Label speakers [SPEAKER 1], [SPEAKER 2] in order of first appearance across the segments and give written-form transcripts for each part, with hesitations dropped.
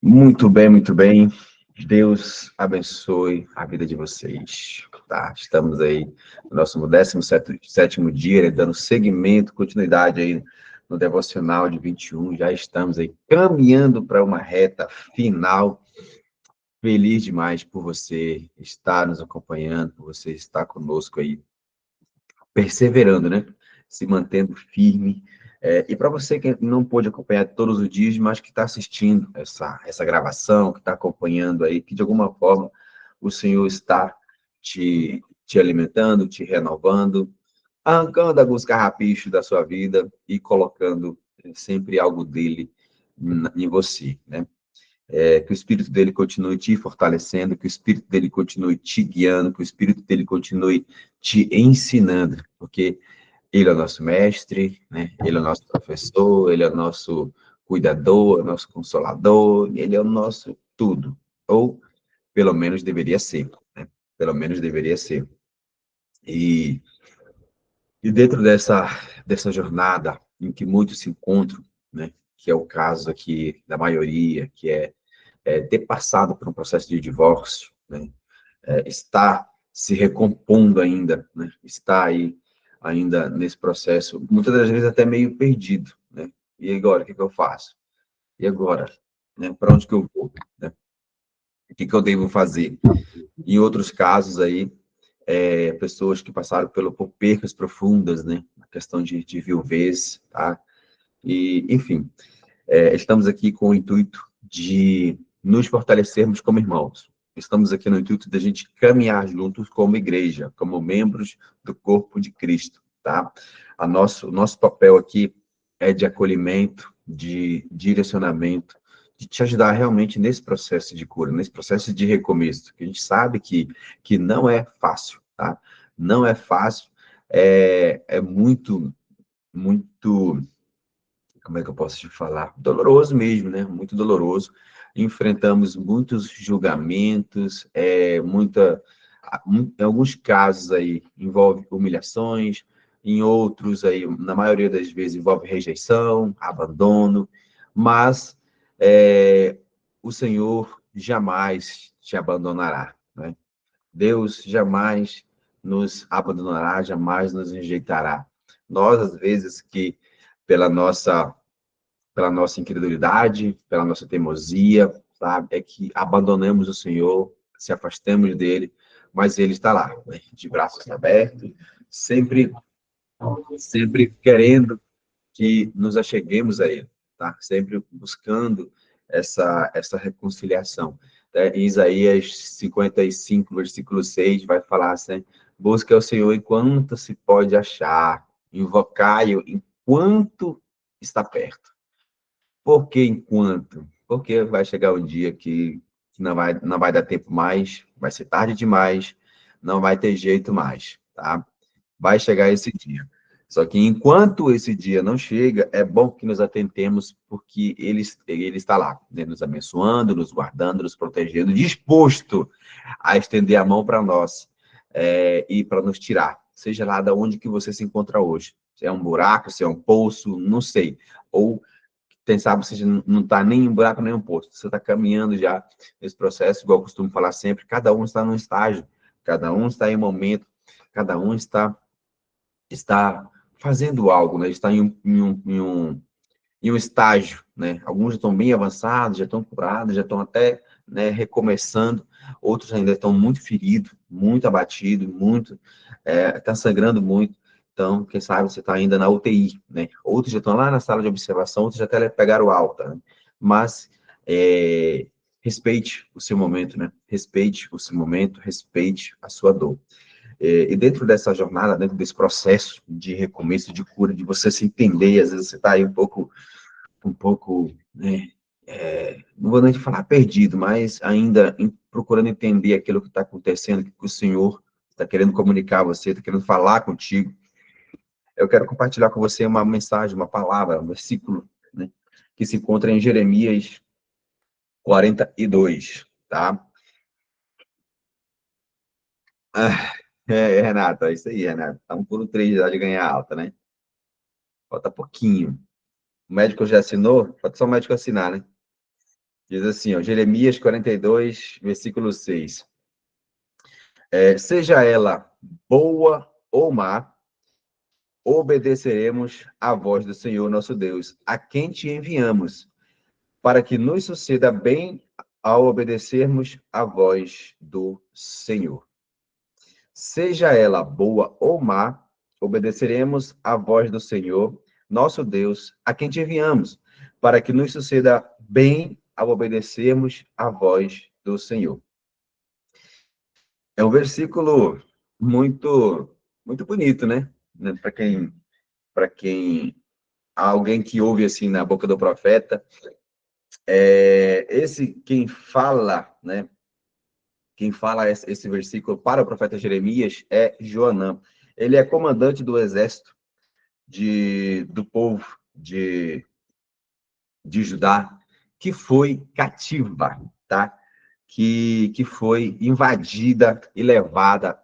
[SPEAKER 1] Muito bem, muito bem. Deus abençoe a vida de vocês, tá? Estamos aí no nosso 17º dia, né, dando seguimento, continuidade aí no Devocional de 21. Já estamos aí caminhando para uma reta final. Feliz demais por você estar nos acompanhando, por você estar conosco aí, perseverando, né? Se mantendo firme. E para você que não pôde acompanhar todos os dias, mas que está assistindo essa gravação, que está acompanhando aí, que de alguma forma o Senhor está te alimentando, te renovando, arrancando alguns carrapichos da sua vida e colocando sempre algo dele em você, né? Que o Espírito dele continue te fortalecendo, que o Espírito dele continue te guiando, que o Espírito dele continue te ensinando, porque ele é o nosso mestre, né? Ele é o nosso professor, ele é o nosso cuidador, é o nosso consolador, ele é o nosso tudo. Ou, pelo menos, deveria ser, né? Pelo menos deveria ser. E, e dentro dessa jornada em que muitos se encontram, né? Que é o caso aqui da maioria, que é ter passado por um processo de divórcio, né? Está se recompondo ainda, né? Está aí ainda nesse processo, muitas das vezes até meio perdido, né? E agora, o que eu faço? E agora? Né? Para onde que eu vou? Né? O que eu devo fazer? Em outros casos aí, pessoas que passaram por percas profundas, né? A questão de viuvez, tá? E, enfim, estamos aqui com o intuito de nos fortalecermos como irmãos. Estamos aqui no intuito de a gente caminhar juntos como igreja, como membros do corpo de Cristo, tá? O nosso papel aqui é de acolhimento, de direcionamento, de te ajudar realmente nesse processo de cura, nesse processo de recomeço, que a gente sabe que não é fácil, tá? Não é fácil, é muito, muito, como é que eu posso te falar? Doloroso mesmo, né? Muito doloroso. Enfrentamos muitos julgamentos, em alguns casos aí envolve humilhações, em outros aí, na maioria das vezes, envolve rejeição, abandono, mas é, o Senhor jamais te abandonará, né? Deus jamais nos abandonará, jamais nos rejeitará. Nós, às vezes, que pela nossa, pela nossa incredulidade, pela nossa teimosia, sabe? É que abandonamos o Senhor, se afastamos dele, mas ele está lá, né? De braços abertos, sempre, sempre querendo que nos acheguemos a ele, tá? Sempre buscando essa reconciliação. Em Isaías 55, versículo 6, vai falar assim: busca o Senhor enquanto se pode achar, invocai-o enquanto está perto. Por que enquanto? Porque vai chegar um dia que não vai dar tempo mais, vai ser tarde demais, não vai ter jeito mais, tá? Vai chegar esse dia. Só que enquanto esse dia não chega, é bom que nos atentemos, porque ele está lá, né? Nos abençoando, nos guardando, nos protegendo, disposto a estender a mão para nós, e para nos tirar, seja lá de onde que você se encontra hoje. Se é um buraco, se é um poço, não sei. Ou quem sabe você não está nem em buraco nem em poço, você está caminhando já nesse processo, igual eu costumo falar sempre, cada um está num estágio, cada um está em um momento, cada um está fazendo algo, né? Está em um estágio, né? Alguns já estão bem avançados, já estão curados, já estão até, né, recomeçando, outros ainda estão muito feridos, muito abatidos, está sangrando muito. Então, quem sabe você está ainda na UTI, né? Outros já estão lá na sala de observação, outros já até pegaram alta, né? Mas respeite o seu momento, né? Respeite o seu momento, respeite a sua dor. E dentro dessa jornada, dentro desse processo de recomeço, de cura, de você se entender, às vezes você está aí um pouco, né, não vou nem falar perdido, mas ainda procurando entender aquilo que está acontecendo, que o Senhor está querendo comunicar a você, está querendo falar contigo. Eu quero compartilhar com você uma mensagem, uma palavra, um versículo, né, que se encontra em Jeremias 42, tá? Ah, Renata, é isso aí, Renata. Tá 1 por 3 já de ganhar alta, né? Falta pouquinho. O médico já assinou? Falta só o médico assinar, né? Diz assim, ó, Jeremias 42, versículo 6. Seja ela boa ou má, obedeceremos à voz do Senhor nosso Deus, a quem te enviamos, para que nos suceda bem ao obedecermos à voz do Senhor. Seja ela boa ou má, obedeceremos à voz do Senhor, nosso Deus, a quem te enviamos, para que nos suceda bem ao obedecermos à voz do Senhor. É um versículo muito bonito, né? Para quem alguém que ouve assim na boca do profeta, quem fala, né? Quem fala esse versículo para o profeta Jeremias é Joanã. Ele é comandante do exército do povo de Judá, que foi cativa, tá? Que foi invadida e levada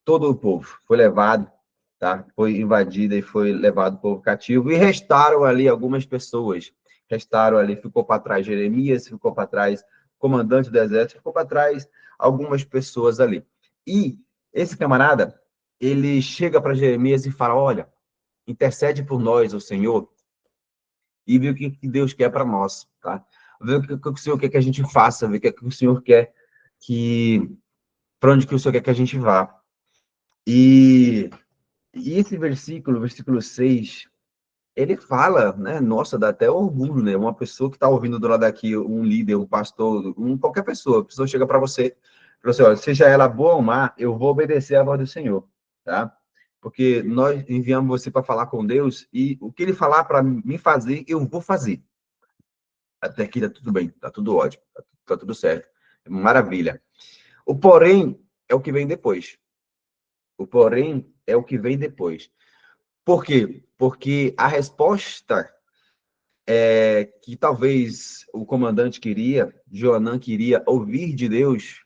[SPEAKER 1] todo o povo foi levado, tá? Foi invadida e foi levado o povo cativo, e restaram ali algumas pessoas. Restaram ali, ficou para trás Jeremias, ficou para trás o comandante do exército, ficou para trás algumas pessoas ali. E esse camarada, ele chega para Jeremias e fala: olha, intercede por nós, o Senhor, e vê o que Deus quer para nós, tá? Vê o que o Senhor quer que a gente faça, vê o que o Senhor quer para onde que o Senhor quer que a gente vá. E esse versículo 6, ele fala, né? Nossa, dá até orgulho, né? Uma pessoa que está ouvindo do lado daqui, um líder, um pastor, qualquer pessoa, a pessoa chega para você e fala assim: olha, seja ela boa ou má, eu vou obedecer à voz do Senhor, tá? Porque nós enviamos você para falar com Deus, e o que ele falar para mim fazer, eu vou fazer. Até aqui tá tudo bem, tá tudo ótimo, tá tudo certo. Maravilha. O porém é o que vem depois. O porém é o que vem depois. Por quê? Porque a resposta que talvez o comandante queria, Joanã queria ouvir de Deus,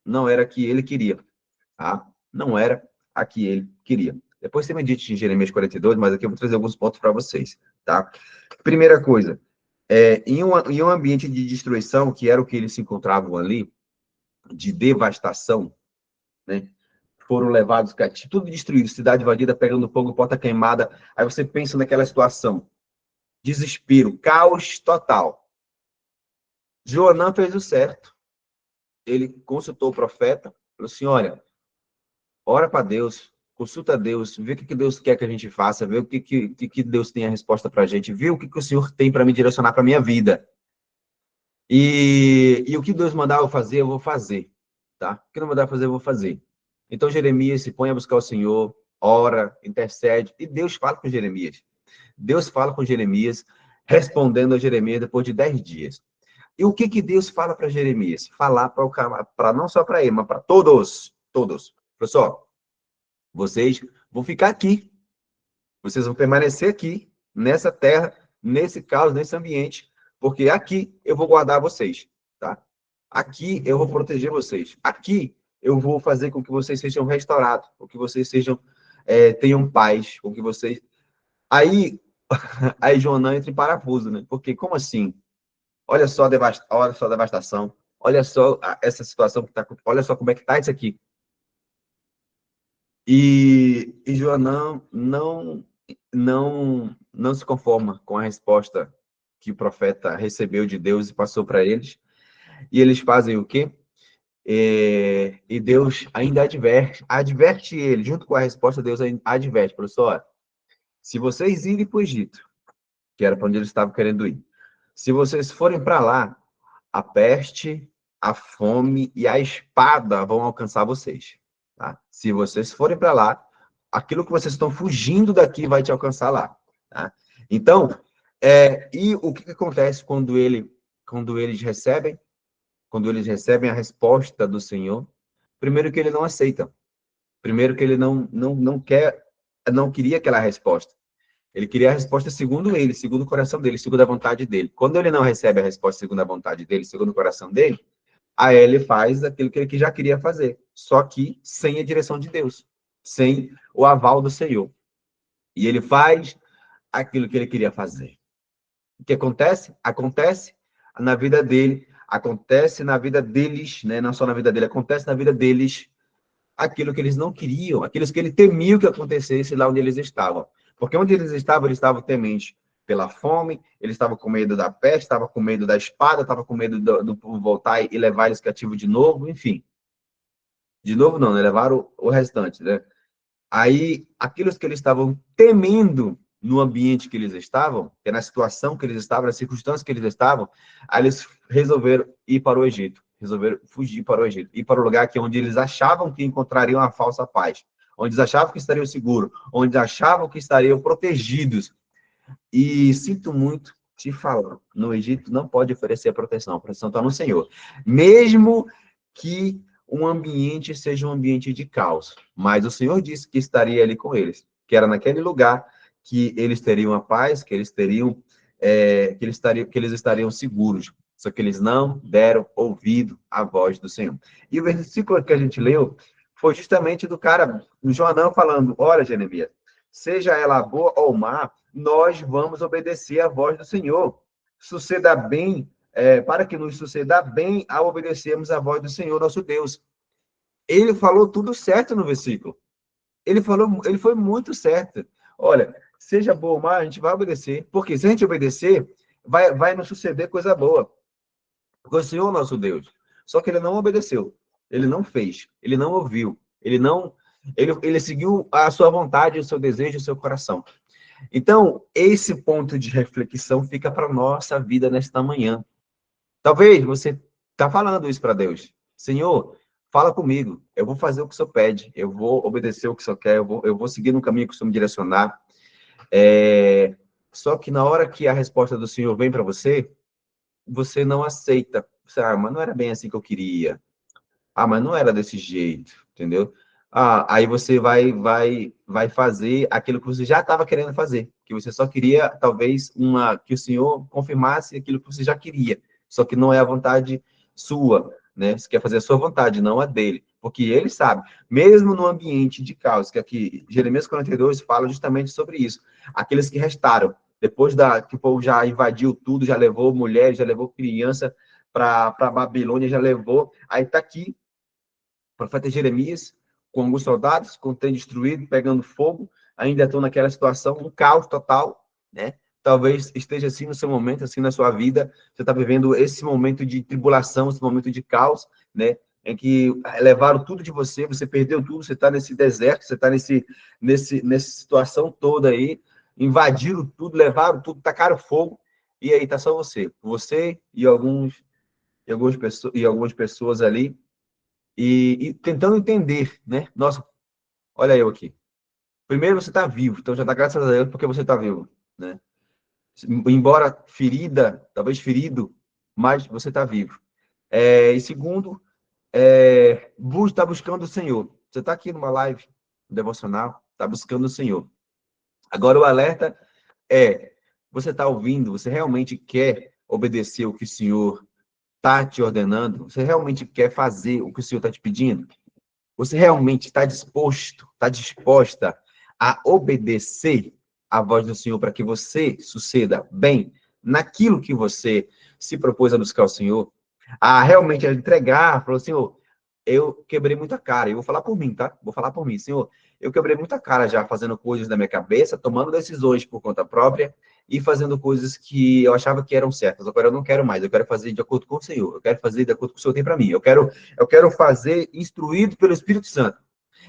[SPEAKER 1] não era a que ele queria, tá? Não era a que ele queria. Depois você medite em Jeremias 42, mas aqui eu vou trazer alguns pontos para vocês, tá? Primeira coisa, em um ambiente de destruição, que era o que eles se encontravam ali, de devastação, né? Foram levados cativos, tudo destruído, cidade invadida, pegando fogo, porta queimada. Aí você pensa naquela situação: desespero, caos total. Joanã fez o certo. Ele consultou o profeta, falou assim: olha, ora para Deus, consulta Deus, vê o que Deus quer que a gente faça, vê o que Deus tem a resposta para a gente, vê o que o Senhor tem para me direcionar para a minha vida. E o que Deus mandar eu fazer, eu vou fazer, tá? O que não mandar eu fazer, eu vou fazer. Então Jeremias se põe a buscar o Senhor, ora, intercede, e Deus fala com Jeremias. Deus fala com Jeremias, respondendo a Jeremias depois de 10 dias. E o que Deus fala para Jeremias? Falar para não só para ele, mas para todos. Pessoal, vocês vão ficar aqui. Vocês vão permanecer aqui, nessa terra, nesse caos, nesse ambiente, porque aqui eu vou guardar vocês, tá? Aqui eu vou proteger vocês. Aqui eu vou fazer com que vocês sejam restaurados, com que vocês tenham paz, com que vocês... Aí Joanã entra em parafuso, né? Porque como assim? Olha só a devastação, olha só essa situação que está, olha só como é que está isso aqui. E Joanã não se conforma com a resposta que o profeta recebeu de Deus e passou para eles. E eles fazem o quê? E Deus ainda adverte ele, junto com a resposta, Deus adverte, professor: se vocês irem para o Egito, que era para onde eles estavam querendo ir, se vocês forem para lá, a peste, a fome e a espada vão alcançar vocês. Tá? Se vocês forem para lá, aquilo que vocês estão fugindo daqui vai te alcançar lá. Tá? Então, e o que acontece quando eles recebem? Quando eles recebem a resposta do Senhor, primeiro que ele não aceita. Primeiro que ele não queria aquela resposta. Ele queria a resposta segundo ele, segundo o coração dele, segundo a vontade dele. Quando ele não recebe a resposta segundo a vontade dele, segundo o coração dele, aí ele faz aquilo que ele já queria fazer, só que sem a direção de Deus, sem o aval do Senhor. E ele faz aquilo que ele queria fazer. O que acontece? Acontece na vida dele, acontece na vida deles, né? Não só na vida dele, acontece na vida deles aquilo que eles não queriam, aquilo que ele temia que acontecesse lá onde eles estavam. Porque onde eles estavam tementes pela fome, eles estavam com medo da peste, estavam com medo da espada, estavam com medo do povo voltar e levar eles cativos de novo, enfim. De novo não, né? Levaram o restante, né? Aí, aqueles que eles estavam temendo no ambiente que eles estavam, que é na situação que eles estavam, na circunstância que eles estavam, aí eles resolveram ir para o Egito, resolveram fugir para o Egito, ir para o lugar que onde eles achavam que encontrariam a falsa paz, onde eles achavam que estariam seguros, onde achavam que estariam protegidos. E sinto muito te falar, no Egito não pode oferecer a proteção está no Senhor. Mesmo que um ambiente seja um ambiente de caos, mas o Senhor disse que estaria ali com eles, que era naquele lugar que eles teriam a paz, que eles teriam, que eles estariam seguros. Só que eles não deram ouvido à voz do Senhor. E o versículo que a gente leu foi justamente do cara, o Joanã, falando: olha, Jeremias, seja ela boa ou má, nós vamos obedecer à voz do Senhor. Suceda bem, para que nos suceda bem ao obedecermos à voz do Senhor, nosso Deus. Ele falou tudo certo no versículo. Ele foi muito certo. Olha, seja boa ou má, a gente vai obedecer. Porque se a gente obedecer, vai nos suceder coisa boa. Porque o Senhor é nosso Deus. Só que ele não obedeceu. Ele não fez. Ele não ouviu. Ele seguiu a sua vontade, o seu desejo, o seu coração. Então, esse ponto de reflexão fica para a nossa vida nesta manhã. Talvez você está falando isso para Deus. Senhor, fala comigo. Eu vou fazer o que o Senhor pede. Eu vou obedecer o que o Senhor quer. Eu vou seguir no caminho que o Senhor me direcionar. Só que na hora que a resposta do Senhor vem para você, você não aceita. Você, mas não era bem assim que eu queria. Mas não era desse jeito, entendeu? Aí você vai fazer aquilo que você já estava querendo fazer, que você só queria, talvez, que o Senhor confirmasse aquilo que você já queria, só que não é a vontade sua, né? Você quer fazer a sua vontade, não a dele, porque ele sabe, mesmo no ambiente de caos, que aqui Jeremias 42 fala justamente sobre isso, aqueles que restaram, depois que o povo já invadiu tudo, já levou mulheres, já levou criança para Babilônia, já levou, aí está aqui o profeta Jeremias, com alguns soldados, com o trem destruído, pegando fogo, ainda estão naquela situação, um caos total, né? Talvez esteja assim no seu momento, assim na sua vida, você está vivendo esse momento de tribulação, esse momento de caos, né? Em que levaram tudo de você, você perdeu tudo, você está nesse deserto, você está nessa situação toda aí, invadiram tudo, levaram tudo, tacaram fogo, e aí está só você e algumas pessoas ali, e tentando entender, né? Nossa, olha eu aqui. Primeiro, você está vivo, então já dá graças a Deus porque você está vivo, né? Embora ferida, talvez ferido, mas você está vivo. E segundo, está buscando o Senhor. Você está aqui numa live devocional, está buscando o Senhor. Agora, o alerta você está ouvindo, você realmente quer obedecer o que o Senhor está te ordenando? Você realmente quer fazer o que o Senhor está te pedindo? Você realmente está disposto, está disposta a obedecer à voz do Senhor para que você suceda bem naquilo que você se propôs a buscar o Senhor? A realmente entregar, falou, Senhor, eu quebrei muita cara. Eu vou falar por mim, tá? Vou falar por mim, Senhor. Eu quebrei muita cara já fazendo coisas na minha cabeça, tomando decisões por conta própria e fazendo coisas que eu achava que eram certas. Agora eu não quero mais. Eu quero fazer de acordo com o Senhor. Eu quero fazer de acordo com o que o Senhor tem para mim. Eu quero fazer instruído pelo Espírito Santo.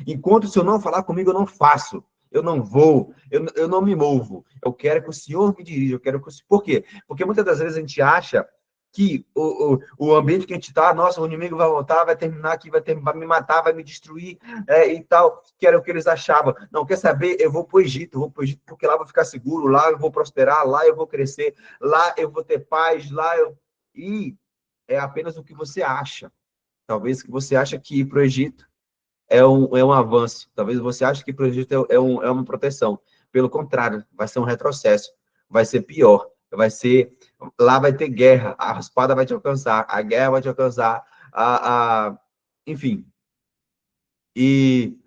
[SPEAKER 1] Enquanto o Senhor não falar comigo, eu não faço. Eu não vou, eu não me movo. Eu quero que o Senhor me dirija. Por quê? Porque muitas das vezes a gente acha que o ambiente que a gente está, nossa, o inimigo vai voltar, vai terminar aqui, vai me matar, vai me destruir, e tal, que era o que eles achavam. Não, quer saber? Eu vou para o Egito porque lá eu vou ficar seguro, lá eu vou prosperar, lá eu vou crescer, lá eu vou ter paz, E é apenas o que você acha. Talvez que você acha que ir para o Egito é um avanço. Talvez você ache que para o Egito é uma proteção. Pelo contrário, vai ser um retrocesso. Vai ser pior. Lá vai ter guerra. A espada vai te alcançar. A guerra vai te alcançar. Enfim. E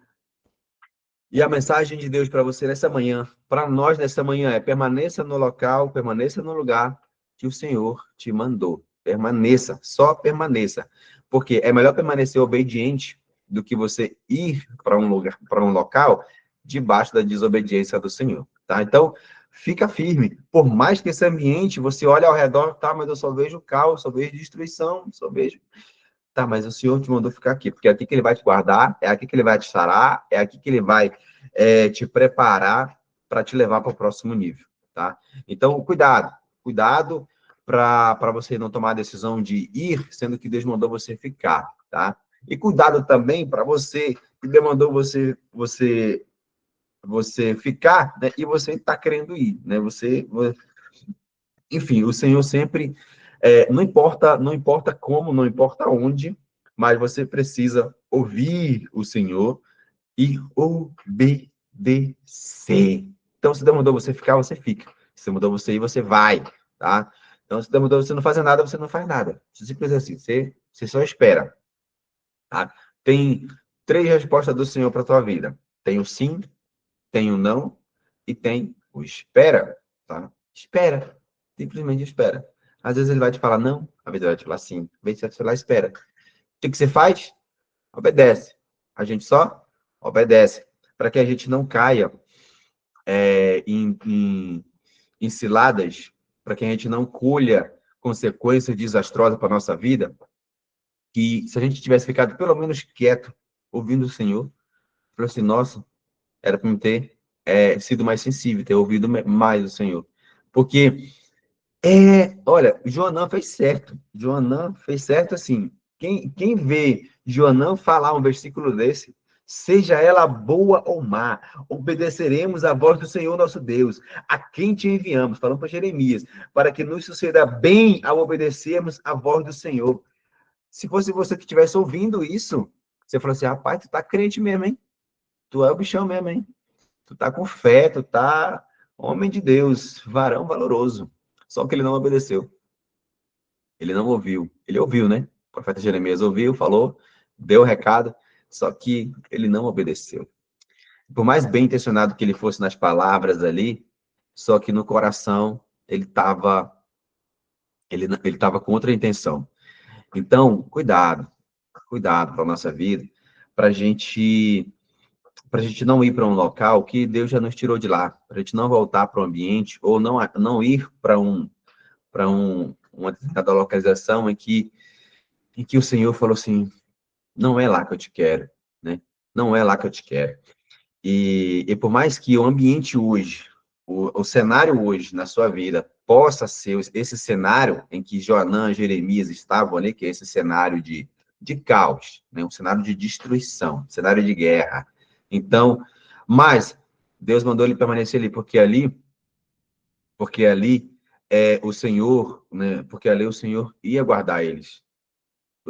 [SPEAKER 1] a mensagem de Deus para você nessa manhã, para nós nessa manhã, permaneça no local, permaneça no lugar que o Senhor te mandou. Permaneça, só permaneça. Porque é melhor permanecer obediente do que você ir para um lugar, para um local debaixo da desobediência do Senhor, tá? Então, fica firme. Por mais que esse ambiente, você olha ao redor, tá, mas eu só vejo caos, só vejo destruição, só vejo... Tá, mas o Senhor te mandou ficar aqui, porque é aqui que ele vai te guardar, é aqui que ele vai te sarar, é aqui que ele vai te preparar para te levar para o próximo nível, tá? Então, cuidado para você não tomar a decisão de ir, sendo que Deus mandou você ficar, tá? E cuidado também para você que demandou você ficar, né? E você está querendo ir, né? Enfim, o Senhor sempre, não importa como, não importa onde, mas você precisa ouvir o Senhor e obedecer. Então, se Deus mandou você ficar, você fica. Se mandou você ir, você vai, tá? Então, se Deus mandou você não fazer nada, você não faz nada. Simples assim, você só espera, tá? Tem 3 respostas do Senhor para a tua vida. Tem o sim, tem o não e tem o espera, tá? Espera. Simplesmente espera. Às vezes ele vai te falar não, às vezes ele vai te falar sim. Às vezes você vai te falar espera. O que você faz? Obedece. A gente só obedece. Para que a gente não caia em ciladas, para que a gente não colha consequências desastrosas para a nossa vida, que se a gente tivesse ficado pelo menos quieto, ouvindo o Senhor, falou assim, nossa, era para me ter sido mais sensível, ter ouvido mais o Senhor. Porque, olha, Joanã fez certo. Joanã fez certo, assim. Quem vê Joanã falar um versículo desse, seja ela boa ou má, obedeceremos à voz do Senhor nosso Deus, a quem te enviamos, falando para Jeremias, para que nos suceda bem ao obedecermos à voz do Senhor. Se fosse você que estivesse ouvindo isso, você falou assim, rapaz, tu tá crente mesmo, hein? Tu é o bichão mesmo, hein? Tu tá com fé, tu tá homem de Deus, varão valoroso. Só que ele não obedeceu. Ele não ouviu. Ele ouviu, né? O profeta Jeremias ouviu, falou, deu o recado, só que ele não obedeceu. Por mais bem intencionado que ele fosse nas palavras ali, só que no coração ele estava com outra intenção. Então, cuidado para a nossa vida, para a gente não ir para um local que Deus já nos tirou de lá, para a gente não voltar para o ambiente ou não ir para uma determinada localização em que o Senhor falou assim, não é lá que eu te quero, né? Não é lá que eu te quero. E por mais que o ambiente hoje, o cenário hoje na sua vida possa ser esse cenário em que Joanã, Jeremias estavam ali, que é esse cenário de caos, né? Um cenário de destruição, um cenário de guerra. Então, mas Deus mandou ele permanecer ali, porque ali o Senhor, né? Porque ali o Senhor ia guardar eles.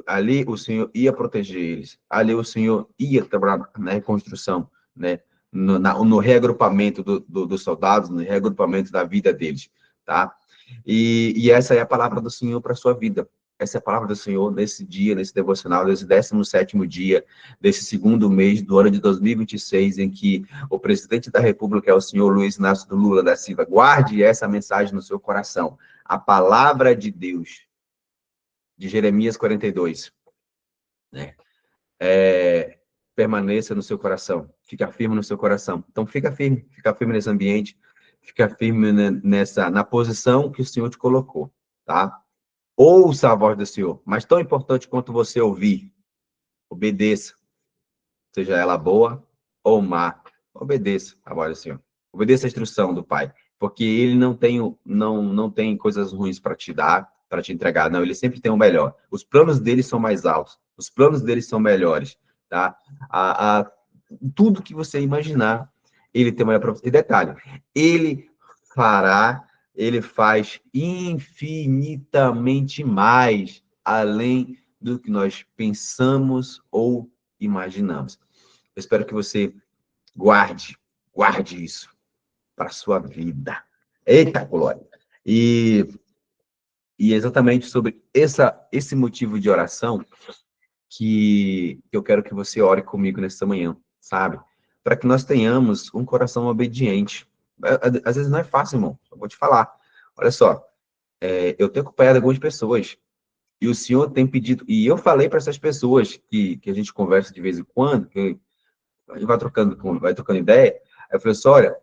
[SPEAKER 1] Ali o Senhor ia proteger eles. Ali o Senhor ia trabalhar na reconstrução, né? No reagrupamento dos soldados, no reagrupamento da vida deles, tá? E essa é a palavra do Senhor para a sua vida. Essa é a palavra do Senhor nesse dia, nesse devocional, nesse 17º dia, desse segundo mês do ano de 2026, em que o presidente da República é o senhor Luiz Inácio Lula da Silva. Guarde essa mensagem no seu coração. A palavra de Deus, de Jeremias 42, né? Permaneça no seu coração, fica firme no seu coração. Então, fica firme nesse ambiente, fica firme na posição que o Senhor te colocou, tá? Ouça a voz do Senhor, mas tão importante quanto você ouvir, obedeça, seja ela boa ou má, obedeça a voz do Senhor, obedeça a instrução do Pai, porque Ele não tem coisas ruins para te dar, para te entregar, não, Ele sempre tem o melhor. Os planos dele são mais altos, os planos dele são melhores, tá? Tudo que você imaginar, Ele tem o melhor para você. E detalhe, Ele fará, Ele faz infinitamente mais, além do que nós pensamos ou imaginamos. Eu espero que você guarde isso para a sua vida. Eita, glória! E exatamente sobre esse motivo de oração que eu quero que você ore comigo nesta manhã, sabe? Para que nós tenhamos um coração obediente. Às vezes não é fácil, irmão. Eu vou te falar. Olha só, eu tenho acompanhado algumas pessoas. E o Senhor tem pedido, e eu falei para essas pessoas que a gente conversa de vez em quando, que a gente vai trocando ideia, aí eu falei assim, olha,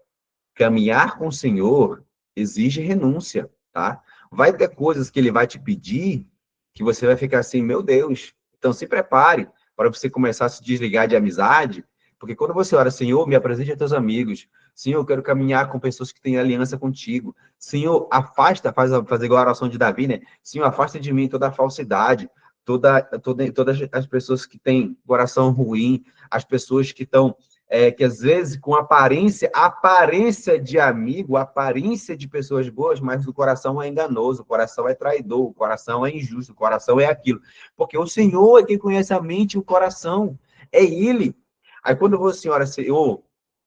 [SPEAKER 1] caminhar com o Senhor exige renúncia, tá? Vai ter coisas que ele vai te pedir que você vai ficar assim, meu Deus. Então se prepare para você começar a se desligar de amizade, porque quando você ora, Senhor, me apresente a teus amigos. Senhor, eu quero caminhar com pessoas que têm aliança contigo. Senhor, afasta, faz igual a oração de Davi, né? Senhor, afasta de mim toda a falsidade, todas as pessoas que têm coração ruim, as pessoas que estão que às vezes com aparência de amigo, aparência de pessoas boas, mas o coração é enganoso, o coração é traidor, o coração é injusto, o coração é aquilo. Porque o Senhor é quem conhece a mente e o coração. É Ele. Aí quando você ora, Senhor,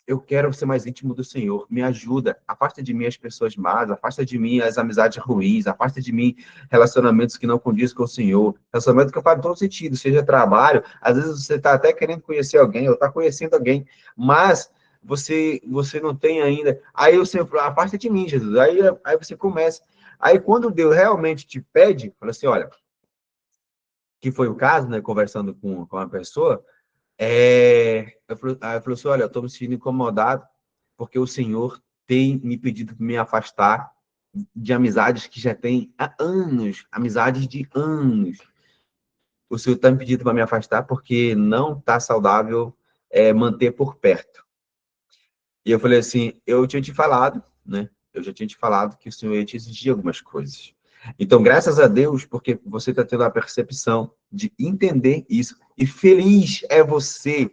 [SPEAKER 1] eu quero ser mais íntimo do Senhor, me ajuda, afasta de mim as pessoas más, afasta de mim as amizades ruins, afasta de mim relacionamentos que não condizem com o Senhor, relacionamento que faz todo sentido, seja trabalho, às vezes você está até querendo conhecer alguém, ou está conhecendo alguém, mas você não tem ainda, aí o Senhor fala, afasta de mim, Jesus, aí você começa, aí quando Deus realmente te pede, fala assim, olha, que foi o caso, né, conversando com uma pessoa, aí eu falei assim, olha, eu estou me sentindo incomodado porque o Senhor tem me pedido para me afastar de amizades que já tem há anos, amizades de anos. O Senhor está me pedindo para me afastar porque não está saudável manter por perto. E eu falei assim, eu tinha te falado, né? Eu já tinha te falado que o Senhor ia te exigir algumas coisas. Então, graças a Deus, porque você está tendo a percepção de entender isso. E feliz é você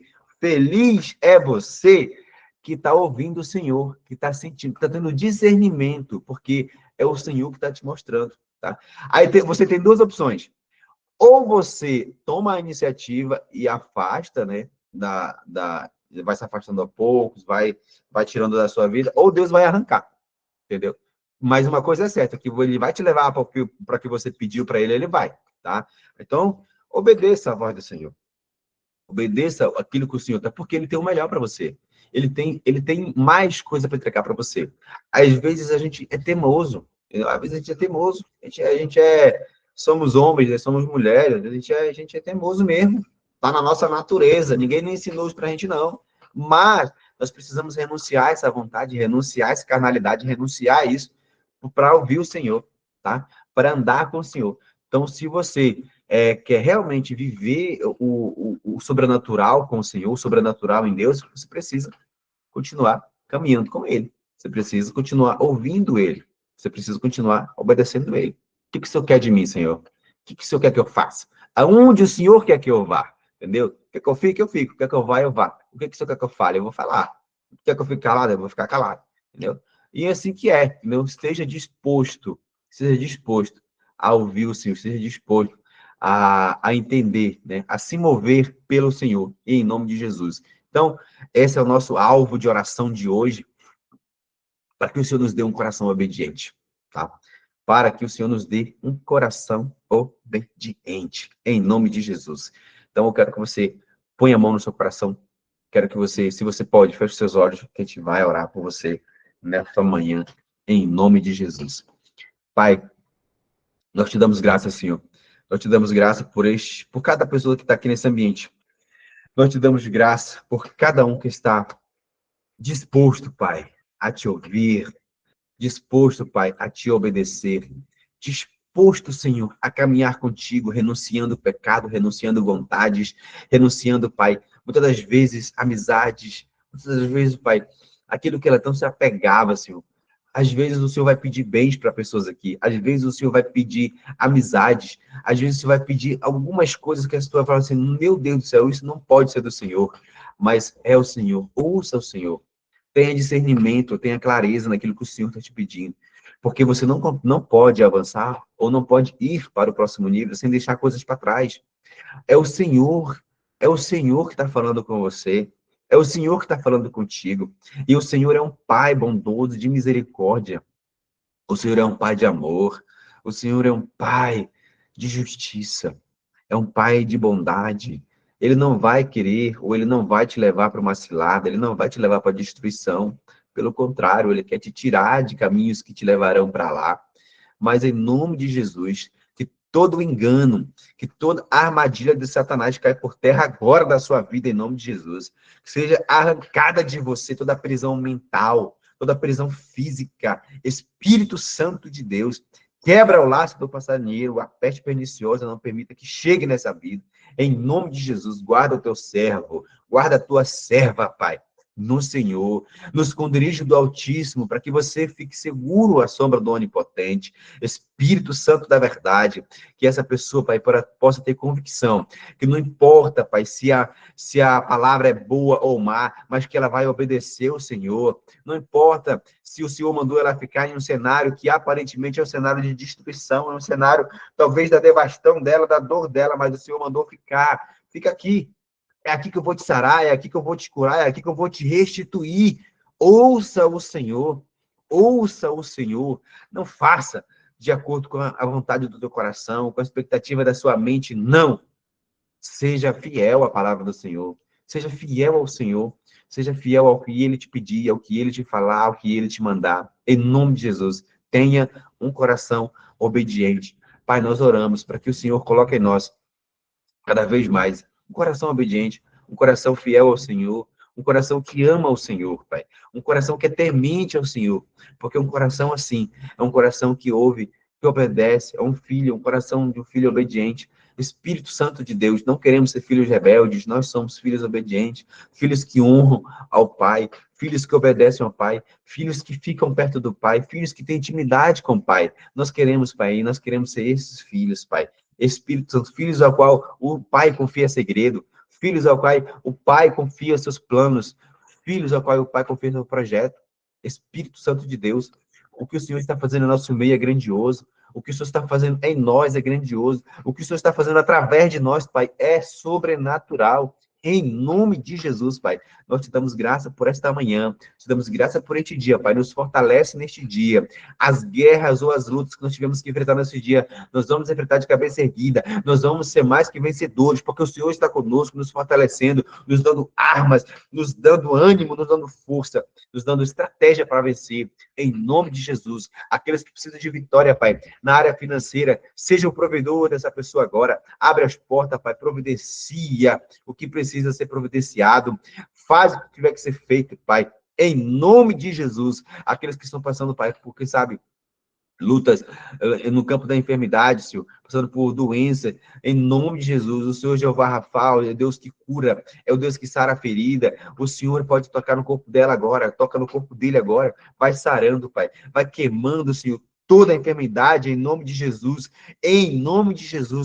[SPEAKER 1] que está ouvindo o Senhor, que está sentindo, que está tendo discernimento, porque é o Senhor que está te mostrando, tá? Aí você tem duas opções. Ou você toma a iniciativa e afasta, né, vai se afastando a poucos, vai tirando da sua vida, ou Deus vai arrancar, entendeu? Mas uma coisa é certa, que ele vai te levar para que você pediu para ele, ele vai, tá? Então, obedeça a voz do Senhor. Obedeça aquilo que o Senhor tá, porque ele tem o melhor para você. Ele tem mais coisa para entregar para você. Às vezes a gente é teimoso, entendeu? Às vezes a gente é teimoso, somos homens, né? Somos mulheres, a gente é teimoso mesmo. Tá na nossa natureza, ninguém nem ensinou isso pra gente não. Mas nós precisamos renunciar a essa vontade, renunciar a essa carnalidade, renunciar a isso para ouvir o Senhor, tá? Para andar com o Senhor. Então, se você quer realmente viver o sobrenatural com o Senhor, o sobrenatural em Deus, você precisa continuar caminhando com Ele. Você precisa continuar ouvindo Ele. Você precisa continuar obedecendo Ele. O que o Senhor quer de mim, Senhor? O que o Senhor quer que eu faça? Aonde o Senhor quer que eu vá? Entendeu? Quer que eu fique, eu fico. Quer que eu vá, eu vá. O que o Senhor quer que eu fale? Eu vou falar. Quer que eu fique calado? Eu vou ficar calado. Entendeu? E é assim que é. Entendeu? Seja disposto a ouvir o Senhor, seja disposto a entender, né? A se mover pelo Senhor, em nome de Jesus. Então, esse é o nosso alvo de oração de hoje, para que o Senhor nos dê um coração obediente, tá? Para que o Senhor nos dê um coração obediente, em nome de Jesus. Então, eu quero que você ponha a mão no seu coração, quero que você, se você pode, feche seus olhos, que a gente vai orar por você nesta manhã, em nome de Jesus. Pai, nós te damos graça, Senhor. Nós te damos graça por cada pessoa que está aqui nesse ambiente. Nós te damos graça por cada um que está disposto, Pai, a te ouvir, disposto, Pai, a te obedecer, disposto, Senhor, a caminhar contigo, renunciando o pecado, renunciando vontades, renunciando, Pai, muitas das vezes amizades, muitas das vezes, Pai, aquilo que ela tão se apegava, Senhor. Às vezes o Senhor vai pedir bens para pessoas aqui, às vezes o Senhor vai pedir amizades, às vezes o Senhor vai pedir algumas coisas que a pessoa fala assim, meu Deus do céu, isso não pode ser do Senhor, mas é o Senhor, ouça o Senhor. Tenha discernimento, tenha clareza naquilo que o Senhor está te pedindo. Porque você não pode avançar ou não pode ir para o próximo nível sem deixar coisas para trás. É o Senhor que está falando com você. É o Senhor que está falando contigo. E o Senhor é um Pai bondoso, de misericórdia. O Senhor é um Pai de amor. O Senhor é um Pai de justiça. É um Pai de bondade. Ele não vai querer, ou ele não vai te levar para uma cilada, ele não vai te levar para a destruição. Pelo contrário, ele quer te tirar de caminhos que te levarão para lá. Mas em nome de Jesus, que todo engano, que toda armadilha de Satanás caia por terra agora da sua vida, em nome de Jesus. Que seja arrancada de você toda a prisão mental, toda a prisão física. Espírito Santo de Deus, quebra o laço do passarinheiro, a peste perniciosa, não permita que chegue nessa vida. Em nome de Jesus, guarda o teu servo, guarda a tua serva, Pai, no Senhor, no esconderijo do Altíssimo, para que você fique seguro à sombra do Onipotente. Espírito Santo da verdade, que essa pessoa, Pai, possa ter convicção, que não importa, Pai, se a palavra é boa ou má, mas que ela vai obedecer ao Senhor. Não importa se o Senhor mandou ela ficar em um cenário que aparentemente é um cenário de destruição, é um cenário talvez da devastação dela, da dor dela, mas o Senhor mandou ficar. Fica aqui. É aqui que eu vou te sarar, é aqui que eu vou te curar, é aqui que eu vou te restituir. Ouça o Senhor, ouça o Senhor. Não faça de acordo com a vontade do teu coração, com a expectativa da sua mente, não. Seja fiel à palavra do Senhor, seja fiel ao Senhor, seja fiel ao que Ele te pedir, ao que Ele te falar, ao que Ele te mandar. Em nome de Jesus, tenha um coração obediente. Pai, nós oramos para que o Senhor coloque em nós cada vez mais um coração obediente, um coração fiel ao Senhor, um coração que ama o Senhor, Pai. Um coração que é temente ao Senhor. Porque um coração assim é um coração que ouve, que obedece, é um filho, um coração de um filho obediente. Espírito Santo de Deus, não queremos ser filhos rebeldes, nós somos filhos obedientes, filhos que honram ao Pai, filhos que obedecem ao Pai, filhos que ficam perto do Pai, filhos que têm intimidade com o Pai. Nós queremos, Pai, e nós queremos ser esses filhos, Pai. Espírito Santo, filhos ao qual o Pai confia segredo, filhos ao qual o Pai confia seus planos, filhos ao qual o Pai confia seu projeto. Espírito Santo de Deus, o que o Senhor está fazendo no nosso meio é grandioso, o que o Senhor está fazendo em nós é grandioso, o que o Senhor está fazendo através de nós, Pai, é sobrenatural. Em nome de Jesus, Pai, nós te damos graça por esta manhã, te damos graça por este dia, Pai, nos fortalece neste dia. As guerras ou as lutas que nós tivemos que enfrentar nesse dia, nós vamos enfrentar de cabeça erguida, nós vamos ser mais que vencedores, porque o Senhor está conosco, nos fortalecendo, nos dando armas, nos dando ânimo, nos dando força, nos dando estratégia para vencer. Em nome de Jesus, aqueles que precisam de vitória, Pai, na área financeira, seja o provedor dessa pessoa agora, abre as portas, Pai, providencia o que precisa ser providenciado, faz o que tiver que ser feito, Pai, em nome de Jesus. Aqueles que estão passando, Pai, porque sabe, lutas no campo da enfermidade, Senhor, passando por doença, em nome de Jesus, o Senhor Jeová Rafa, é Deus que cura, é o Deus que sara a ferida, o Senhor pode tocar no corpo dela agora, toca no corpo dele agora, vai sarando, Pai, vai queimando, Senhor, toda a enfermidade, em nome de Jesus,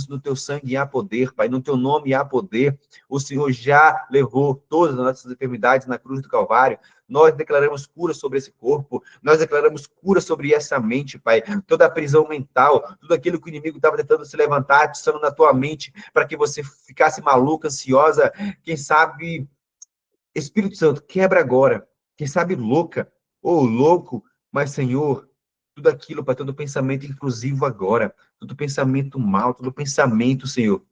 [SPEAKER 1] no teu sangue há poder, Pai, no teu nome há poder, o Senhor já levou todas as nossas enfermidades na cruz do Calvário, nós declaramos cura sobre esse corpo, nós declaramos cura sobre essa mente, Pai. Toda a prisão mental, tudo aquilo que o inimigo estava tentando se levantar, atiçando na tua mente, para que você ficasse maluca, ansiosa, quem sabe, Espírito Santo, quebra agora. Quem sabe louca, ou louco, mas Senhor, tudo aquilo, Pai, todo pensamento inclusivo agora, todo pensamento mal, todo pensamento, Senhor,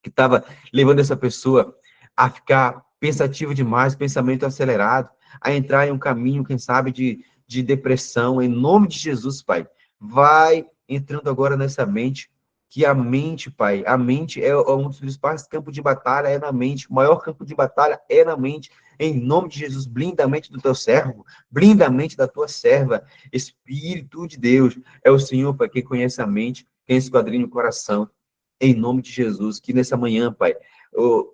[SPEAKER 1] que estava levando essa pessoa a ficar pensativa demais, pensamento acelerado, a entrar em um caminho, quem sabe, de depressão, em nome de Jesus, Pai. Vai entrando agora nessa mente, que a mente, Pai, a mente é um dos principais campos de batalha, é na mente, o maior campo de batalha é na mente, em nome de Jesus, blinda a mente do teu servo, blinda a mente da tua serva, Espírito de Deus, é o Senhor, Pai, quem conhece a mente, quem esquadrinha o coração, em nome de Jesus, que nessa manhã, Pai,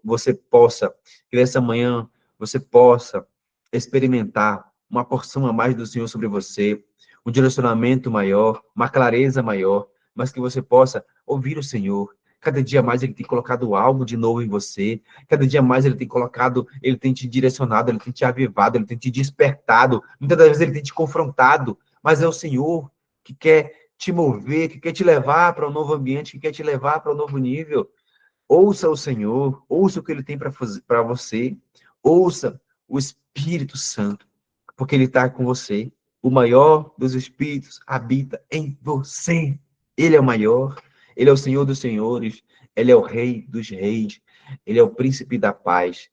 [SPEAKER 1] você possa, que nessa manhã você possa experimentar uma porção a mais do Senhor sobre você, um direcionamento maior, uma clareza maior, mas que você possa ouvir o Senhor. Cada dia mais Ele tem colocado algo de novo em você, cada dia mais Ele tem colocado, Ele tem te direcionado, Ele tem te avivado, Ele tem te despertado, muitas das vezes Ele tem te confrontado, mas é o Senhor que quer te mover, que quer te levar para um novo ambiente, que quer te levar para um novo nível. Ouça o Senhor, ouça o que Ele tem para você, ouça o Espírito Santo, porque Ele está com você. O maior dos Espíritos habita em você. Ele é o maior, Ele é o Senhor dos Senhores, Ele é o Rei dos Reis, Ele é o Príncipe da Paz.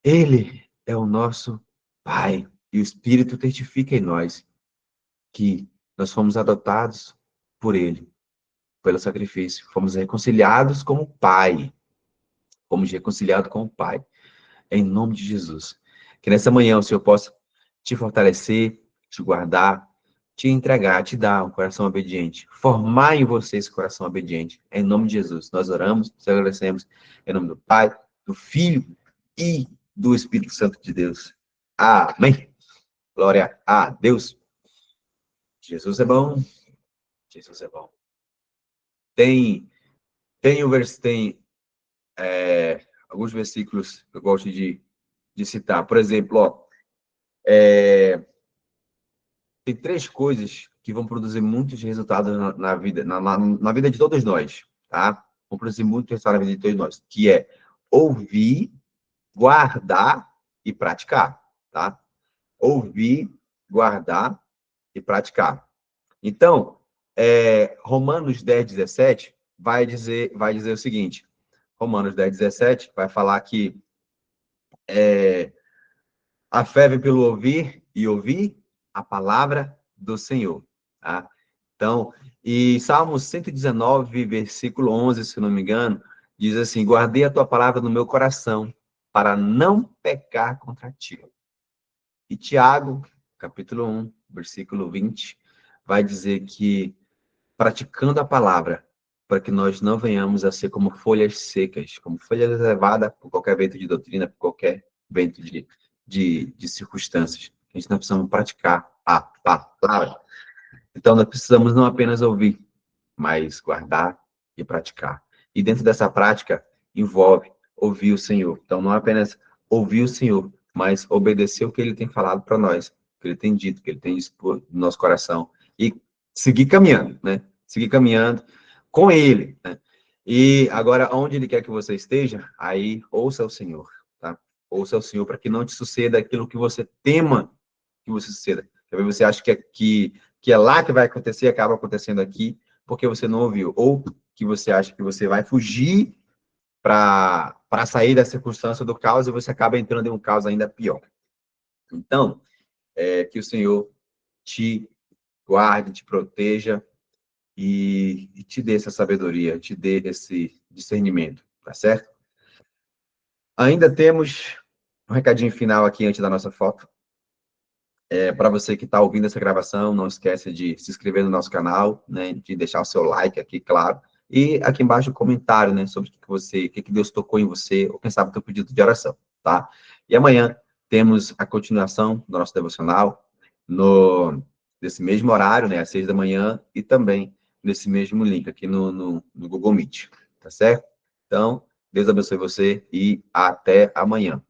[SPEAKER 1] Ele é o nosso Pai, e o Espírito testifica em nós que nós fomos adotados por Ele. pelo sacrifício. Fomos reconciliados com o Pai. Fomos reconciliados com o Pai. Em nome de Jesus. Que nessa manhã o Senhor possa te fortalecer, te guardar, te entregar, te dar um coração obediente. Formar em você esse coração obediente. Em nome de Jesus. Nós oramos, te agradecemos. Em nome do Pai, do Filho e do Espírito Santo de Deus. Amém. Glória a Deus. Jesus é bom. Jesus é bom. Tem alguns versículos que eu gosto de citar. Por exemplo, tem 3 coisas que vão produzir muitos resultados na vida, na vida de todos nós, tá? Vão produzir muito resultado na vida de todos nós, que é ouvir, guardar e praticar, tá? Ouvir, guardar e praticar. Então, Romanos 10:17 vai dizer o seguinte, Romanos 10:17 vai falar que a fé vem pelo ouvir e ouvir a palavra do Senhor, tá? Então, e Salmos 119, versículo 11, se não me engano, diz assim: guardei a tua palavra no meu coração, para não pecar contra ti. E Tiago, capítulo 1, versículo 20, vai dizer que praticando a palavra, para que nós não venhamos a ser como folhas secas, como folhas levadas por qualquer vento de doutrina, por qualquer vento de circunstâncias. A gente não precisamos praticar a palavra. Então, nós precisamos não apenas ouvir, mas guardar e praticar. E dentro dessa prática, envolve ouvir o Senhor. Então, não apenas ouvir o Senhor, mas obedecer o que Ele tem falado para nós, o que Ele tem dito, o que Ele tem exposto no nosso coração. E seguir caminhando, né? Seguir caminhando com Ele, né? E agora, onde Ele quer que você esteja, aí ouça o Senhor, tá? Ouça o Senhor para que não te suceda aquilo que você tema que você suceda. Talvez você ache que é lá que vai acontecer, acaba acontecendo aqui, porque você não ouviu. Ou que você acha que você vai fugir para sair da circunstância do caos e você acaba entrando em um caos ainda pior. Então, que o Senhor te guarde, te proteja e te dê essa sabedoria, te dê esse discernimento, tá certo? Ainda temos um recadinho final aqui antes da nossa foto. Para você que está ouvindo essa gravação, não esqueça de se inscrever no nosso canal, né, de deixar o seu like aqui, claro, e aqui embaixo o comentário, né, sobre o que Deus tocou em você, ou quem sabe o teu pedido de oração, tá? E amanhã temos a continuação do nosso devocional, nesse mesmo horário, né, às 6 da manhã, e também nesse mesmo link aqui no Google Meet, tá certo? Então, Deus abençoe você e até amanhã.